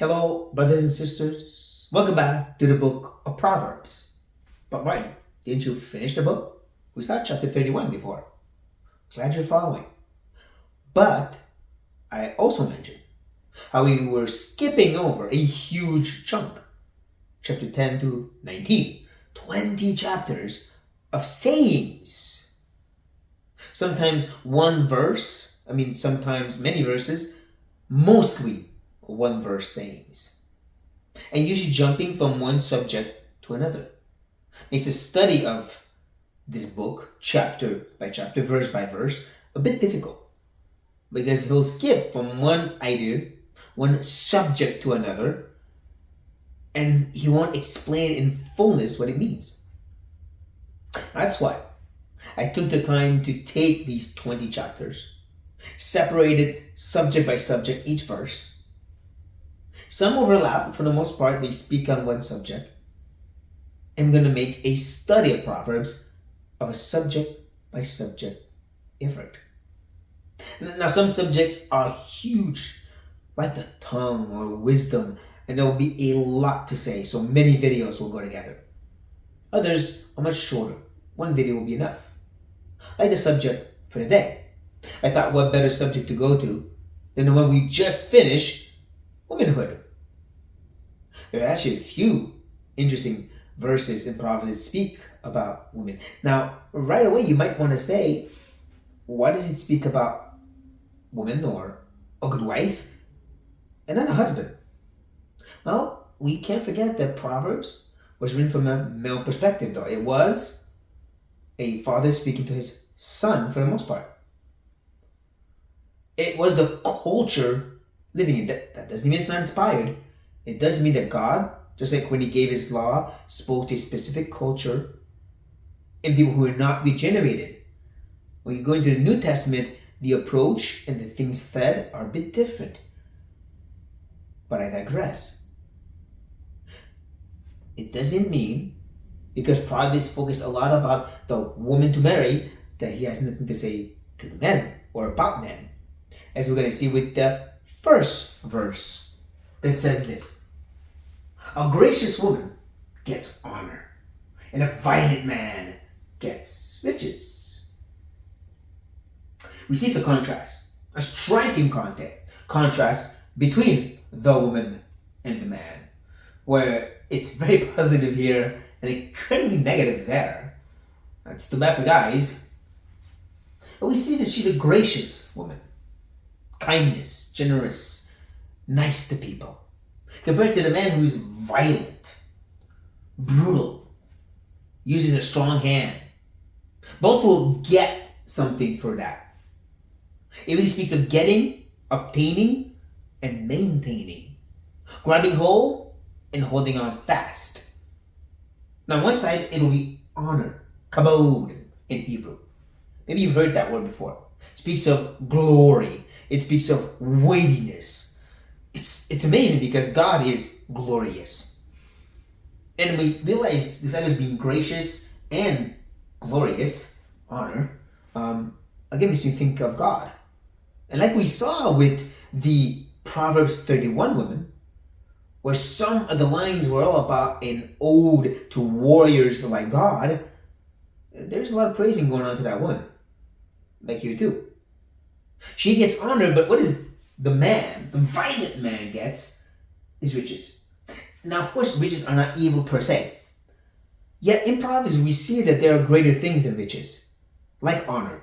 Hello, brothers and sisters. Welcome back to the book of Proverbs. But Martin, didn't you finish the book? We started chapter 31 before. Glad you're following. But I also mentioned how we were skipping over a huge chunk. Chapter 10 to 19. 20 chapters of sayings. Sometimes sometimes many verses, mostly one verse sayings. And usually jumping from one subject to another. Makes a study of this book, chapter by chapter, verse by verse, a bit difficult. Because he'll skip from one idea, one subject to another, and he won't explain in fullness what it means. That's why I took the time to take these 20 chapters, separated subject by subject each verse. Some overlap, but for the most part, they speak on one subject. I'm going to make a study of Proverbs of a subject by subject effort. Now, some subjects are huge, like the tongue or wisdom, and there will be a lot to say, so many videos will go together. Others are much shorter. One video will be enough. Like the subject for today. I thought what better subject to go to than the one we just finished, womanhood. There are actually a few interesting verses in Proverbs that speak about women. Now, right away you might want to say, why does it speak about woman or a good wife and then a husband? Well, we can't forget that Proverbs was written from a male perspective, though. It was a father speaking to his son for the most part. It was the culture living in. That doesn't mean it's not inspired. It does mean that God, just like when he gave his law, spoke to a specific culture and people who are not regenerated. When you go into the New Testament, the approach and the things said are a bit different. But I digress. It doesn't mean, because Proverbs focus a lot about the woman to marry, that he has nothing to say to the men or about men. As we're going to see with the first verse that says this: a gracious woman gets honor, and a violent man gets riches. We see it's a contrast, a striking contrast between the woman and the man, where it's very positive here and incredibly negative there. That's too bad for guys. But we see that she's a gracious woman. Kindness, generous, nice to people. Compared to the man who's violent, brutal, uses a strong hand. Both will get something for that. It really speaks of getting, obtaining, and maintaining. Grabbing hold and holding on fast. Now, on one side, it will be honor, kabod in Hebrew. Maybe you've heard that word before. It speaks of glory. It speaks of weightiness. It's amazing because God is glorious. And we realize this idea of being gracious and glorious, honor, again makes me think of God. And like we saw with the Proverbs 31 women, where some of the lines were all about an ode to warriors like God, there's a lot of praising going on to that woman. Like here too. She gets honor, but what is the violent man gets, is riches. Now, of course, riches are not evil per se. Yet in Proverbs, we see that there are greater things than riches, like honor,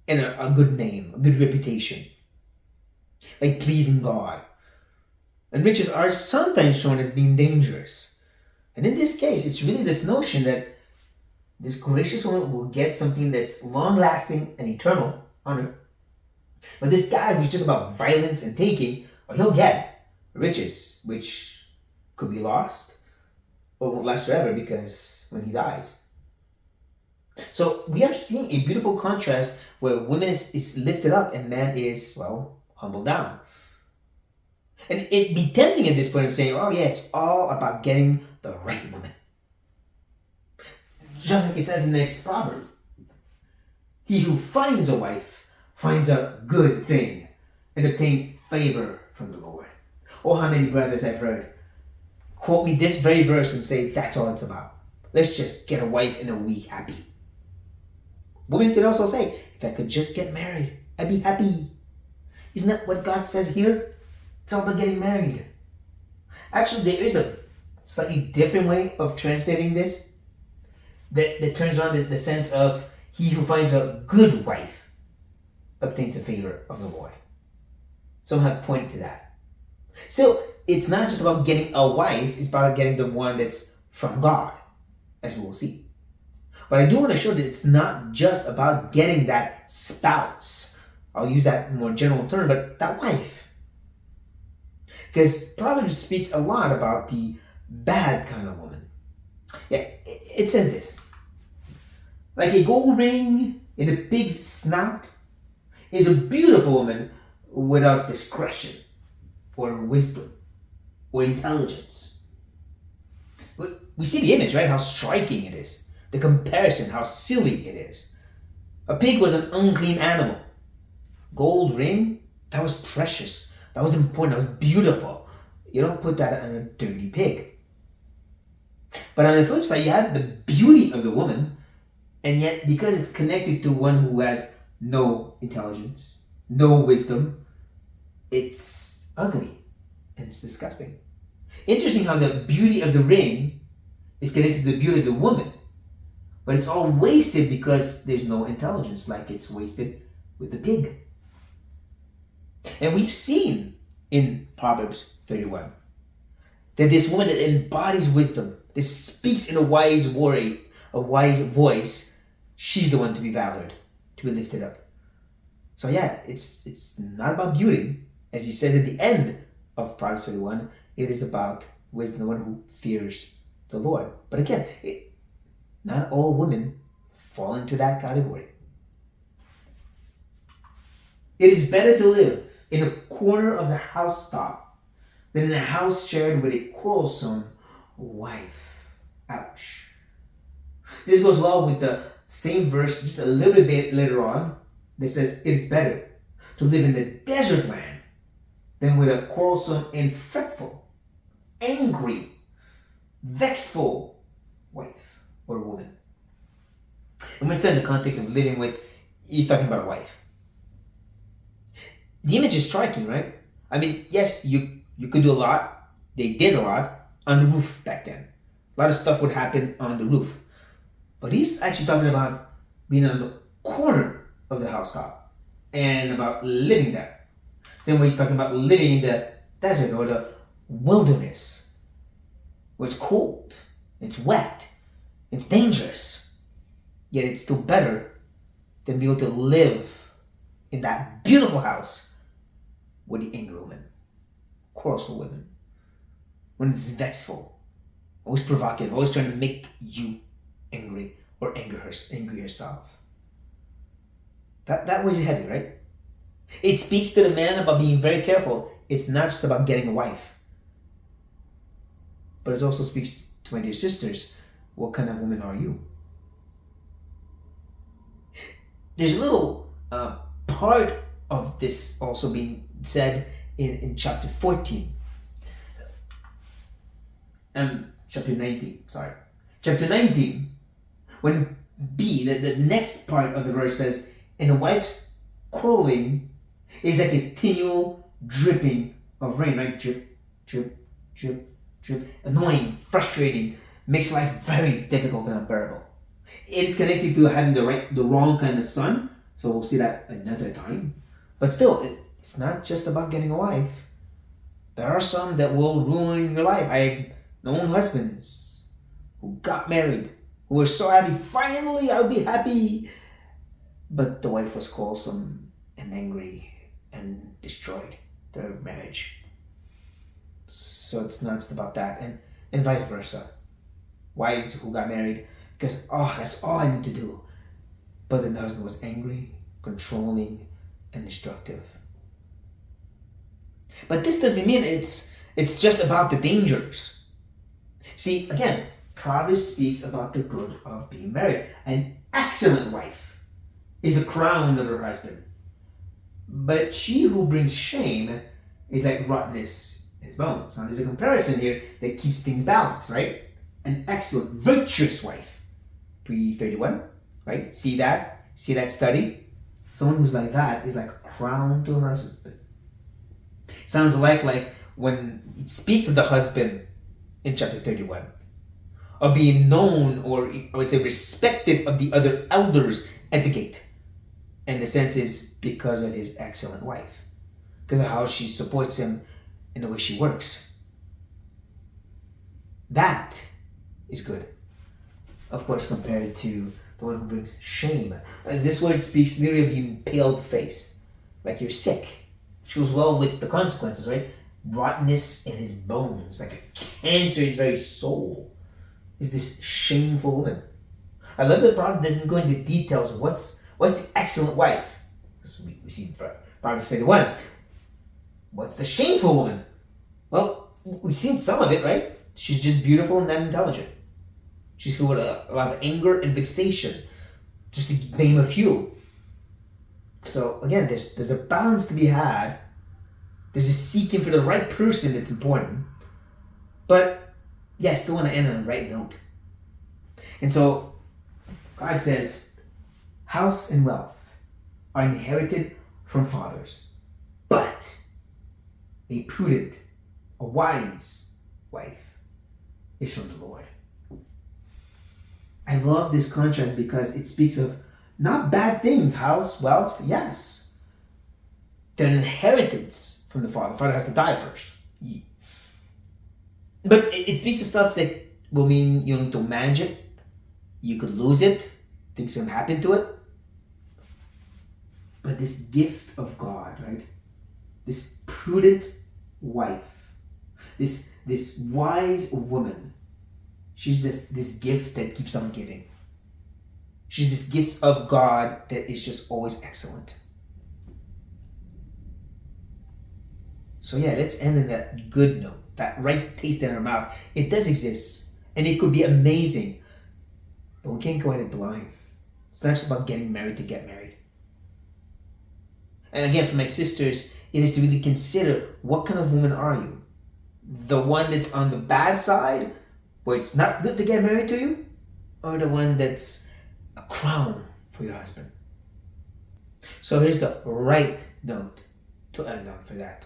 and a good name, a good reputation, like pleasing God. And riches are sometimes shown as being dangerous. And in this case, it's really this notion that this gracious woman will get something that's long-lasting and eternal, honor. But this guy who's just about violence and taking, well, he'll get riches, which could be lost or won't last forever because when he dies. So we are seeing a beautiful contrast where woman is lifted up and man is, well, humbled down. And it'd be tempting at this point of saying, oh yeah, it's all about getting the right woman. Just like it says in the next proverb, he who finds a wife finds a good thing and obtains favor from the Lord. Oh, how many brothers I've heard quote me this very verse and say that's all it's about. Let's just get a wife and we happy. Women can also say, if I could just get married, I'd be happy. Isn't that what God says here? It's all about getting married. Actually, there is a slightly different way of translating this that turns on the sense of he who finds a good wife obtains the favor of the Lord. Some have pointed to that. So it's not just about getting a wife, it's about getting the one that's from God, as we will see. But I do want to show that it's not just about getting that spouse. I'll use that more general term, but that wife. Because Proverbs speaks a lot about the bad kind of woman. Yeah, it says this. Like a gold ring in a pig's snout is a beautiful woman without discretion or wisdom or intelligence. We see the image, right? How striking it is. The comparison, how silly it is. A pig was an unclean animal. Gold ring, that was precious. That was important. That was beautiful. You don't put that on a dirty pig. But on the flip side, you have the beauty of the woman, and yet because it's connected to one who has no intelligence, no wisdom, it's ugly and it's disgusting. Interesting how the beauty of the ring is connected to the beauty of the woman. But it's all wasted because there's no intelligence, like it's wasted with the pig. And we've seen in Proverbs 31 that this woman that embodies wisdom, that speaks in a wise voice, she's the one to be valued, to be lifted up. So yeah, it's not about beauty. As he says at the end of Proverbs 31, it is about wisdom, the one who fears the Lord. But again, not all women fall into that category. It is better to live in a corner of the housetop than in a house shared with a quarrelsome wife. Ouch. This goes well with the same verse just a little bit later on that says it is better to live in the desert land than with a quarrelsome and fretful, angry, vexful wife or woman. And when it's in the context of living with, he's talking about a wife. The image is striking, right? I mean, yes, you could do a lot. They did a lot on the roof back then. A lot of stuff would happen on the roof. But he's actually talking about being on the corner of the housetop and about living there. Same way he's talking about living in the desert or the wilderness, where it's cold, it's wet, it's dangerous. Yet it's still better than be able to live in that beautiful house with the angry woman, quarrelsome woman, when it's vexful, always provocative, always trying to make you angry or angry yourself. That weighs heavy, right? It speaks to the man about being very careful. It's not just about getting a wife, but it also speaks to my dear sisters. What kind of woman are you? There's a little part of this also being said in chapter 14. Chapter 19, sorry. Chapter 19, when the next part of the verse says, and the wife's quarreling is a continual dripping of rain, right? Drip, drip, drip, drip. Annoying, frustrating, makes life very difficult and unbearable. It is connected to having the wrong kind of son, so we'll see that another time. But still, it's not just about getting a wife. There are some that will ruin your life. I've known husbands who got married, who were so happy, finally I'll be happy. But the wife was quarrelsome and angry and destroyed their marriage. So it's not just about that, and vice versa. Wives who got married because, that's all I need to do. But then the husband was angry, controlling, and destructive. But this doesn't mean it's just about the dangers. See, again, Proverbs speaks about the good of being married. An excellent wife is a crown of her husband. But she who brings shame is like rottenness his bones. Now there's a comparison here that keeps things balanced, right? An excellent, virtuous wife. Pre-31, right? See that? See that study? Someone who's like that is like a crown to her husband. Sounds like when it speaks of the husband in chapter 31, of being known, or I would say respected, of the other elders at the gate. And the sense is because of his excellent wife, because of how she supports him in the way she works. That is good. Of course, compared to the one who brings shame. This word speaks literally of being paled face, like you're sick, which goes well with the consequences, right? Rottenness in his bones, like a cancer in his very soul, is this shameful woman. I love that Proverbs doesn't go into details of what's the excellent wife. Because we see Proverbs 31. What's the shameful woman? Well, we've seen some of it, right? She's just beautiful and unintelligent. She's filled with a lot of anger and vexation, just to name a few. So again, there's a balance to be had. There's a seeking for the right person that's important. But yeah, I still want to end on the right note. And so God says, house and wealth are inherited from fathers, but a prudent, a wise wife is from the Lord. I love this contrast because it speaks of not bad things, house, wealth, yes. The inheritance from the father. The father has to die first. But it speaks of stuff that will mean you need to manage it. You could lose it. Things can happen to it. But this gift of God, right? This prudent wife, this wise woman, she's this gift that keeps on giving. She's this gift of God that is just always excellent. So yeah, let's end on that good note, that right taste in our mouth. It does exist, and it could be amazing, but we can't go at it blind. It's not just about getting married to get married. And again, for my sisters, it is to really consider, what kind of woman are you? The one that's on the bad side, where it's not good to get married to you, or the one that's a crown for your husband? So here's the right note to end on for that.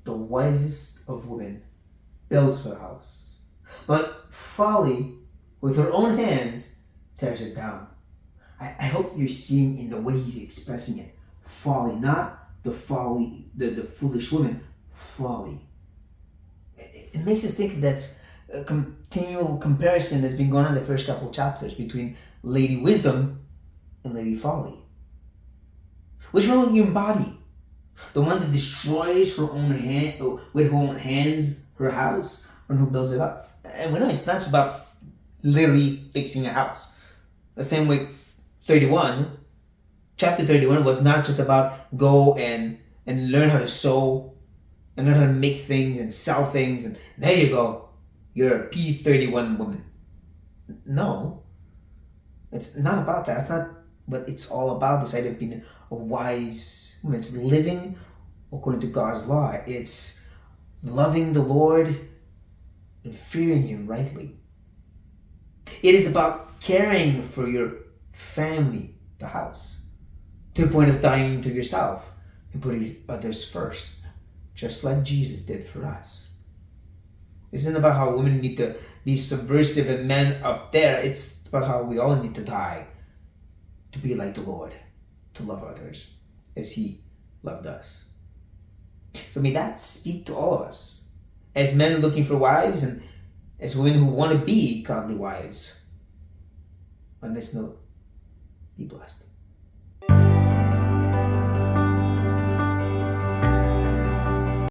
The wisest of women builds her house, but folly with her own hands tears it down. I hope you're seeing in the way he's expressing it, folly, not the folly, the foolish woman, folly. It makes us think that's a continual comparison that's been going on in the first couple of chapters between Lady Wisdom and Lady Folly. Which one will you embody? The one that destroys her own hand with her own hands her house, or who builds it up? And we know it's not just about literally fixing a house. The same way chapter 31 was not just about go and learn how to sew and learn how to make things and sell things, and there you go, you're a P31 woman. No, it's not about that. It's not what it's all about. This idea of being a wise woman. It's living according to God's law. It's loving the Lord and fearing Him rightly. It is about caring for your family, the house, to the point of dying to yourself and putting others first, just like Jesus did for us. This isn't about how women need to be subversive and men up there. It's about how we all need to die to be like the Lord, to love others as He loved us. So may that speak to all of us, as men looking for wives and as women who want to be godly wives. On this note, be blessed.